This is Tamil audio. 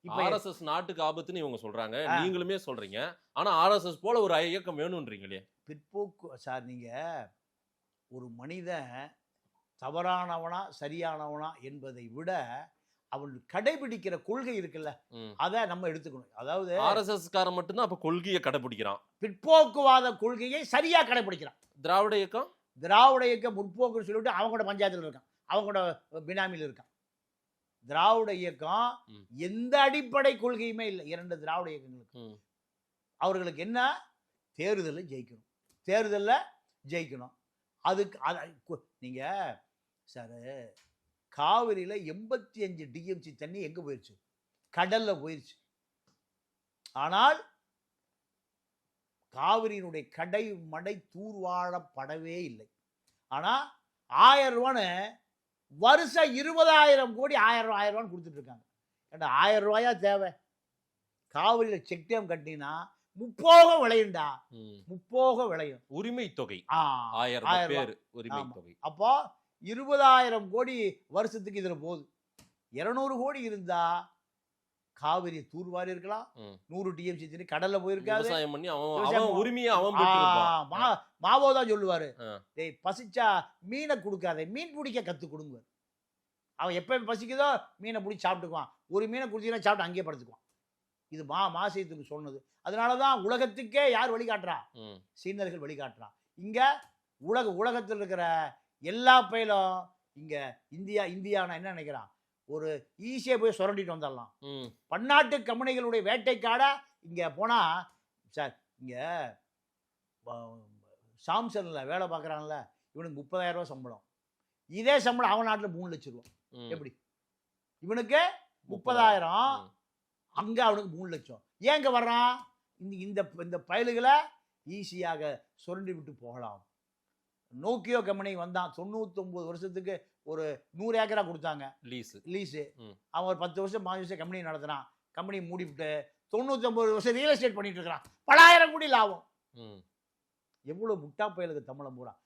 இப்ப ஆர்எஸ்எஸ் நாட்டுக்கு ஆபத்துன்னு இவங்க சொல்றாங்க, நீங்களுமே சொல்றீங்க. ஆனா ஆர்எஸ்எஸ் போல ஒரு இயக்கம் வேணும்ன்றீங்களே. பிற்போக்கு சார், நீங்க ஒரு மனிதன் தவறானவனா சரியானவனா என்பதை விட அவன் கடைபிடிக்கிற கொள்கை இருக்குல்ல, அதை நம்ம எடுத்துக்கணும். அதாவது ஆர்எஸ்எஸ் காரன் மட்டும்தான் அப்ப கொள்கையை கடைபிடிக்கிறான். பிற்போக்குவாத கொள்கையை சரியா கடைபிடிக்கிறான். திராவிட இயக்கம் திராவிட இயக்கம் முற்போக்குன்னு சொல்லிட்டு அவங்களோட பஞ்சாயத்தில் இருக்கான், அவங்களோட பினாமியில் இருக்கான். திராவிட இயக்கம் எந்த அடிப்படை கொள்கையுமே இல்லை. 2 திராவிட இயக்கங்களுக்கு அவர்களுக்கு என்ன, தேர்தலில் ஜெயிக்கணும், தேர்தலில் ஜெயிக்கணும். அதுக்கு நீங்க சார், காவிரியில 85 டிஎம்சி தண்ணி எங்க போயிருச்சு? கடல்ல போயிருச்சு. ஆனால் காவிரியினுடைய கடை மடை தூர்வாழப்படவே இல்லை. ஆனா 1000 ரூபான்னு வருஷம் 20,000 கோடி 1000 ரூபான்னு கொடுத்துட்டு இருக்காங்க. ஏன்னா 1000 ரூபாயா தேவை? காவிரியில செக் டேம் கட்டினா முப்போகம் விளையுண்டா, முப்போகம் விளையும். உரிமை தொகை 1000 பேர் உரிமை தொகை. அப்போ 20,000 கோடி வருஷத்துக்கு இதுல போகுது. 200 கோடி இருந்தா காவிரி தூர்வாரி இருக்கலாம். 100 டிஎம்சி தண்ணி கடல்ல போயிருக்காது. விவசாயம் பண்ணி அவன் உரிமையை அவன் பெற்றிருப்பான். மாவோ தான் சொல்லுவாரு, டேய் பசிச்சா மீனை கொடுக்காதே, மீன் பிடிக்க கத்து கொடுங்க. அவன் எப்ப பசிக்குதோ மீனை பிடிச்சி சாப்பிட்டுக்குவான். ஒரு மீனை குடிச்சீங்கன்னா சாப்பிட்டு அங்கேயே படுத்துக்குவான். இது மாசியத்துக்கு சொன்னது. அதனாலதான் உலகத்துக்கே யார் வழிகாட்டுறா? சீனர்கள் வழிகாட்டுறான். இங்க உலகத்தில் இருக்கிற எல்லா பயிலும் இங்க இந்தியானா என்ன நினைக்கிறான்? ஒரு ஈஸியா போய் சுரண்டிட்டு வந்துடலாம். பன்னாட்டு கம்பெனிகளுடைய வேட்டைக்காட இங்க போனா சார், இங்க சாம்சன்ல வேலை பார்க்கறான்ல, இவனுக்கு 30,000 ரூபாய் சம்பளம். இதே சம்பளம் அவன் நாட்டில் 3 லட்சம் ரூபாய். எப்படி? இவனுக்கு 30,000, அங்க அவனுக்கு 3 லட்சம். ஏங்க வர்றான்? இந்த பயலுகளை ஈஸியாக சுரண்டி விட்டு போகலாம். நோக்கியோ கம்பெனி வந்தான், 99 வருஷத்துக்கு ஒரு 100 ஏக்கரா கொடுத்தாங்க லீஸு. அவன் ஒரு 10 வருஷம் 5 வருஷம் கம்பெனி நடத்தினான். கம்பெனி மூடிவிட்டு 99 வருஷம் ரியல் எஸ்டேட் பண்ணிட்டு இருக்கிறான். 10,000 கோடி லாபம். எவ்வளவு முட்டா பயலுக்கு தமிழம் போறான்.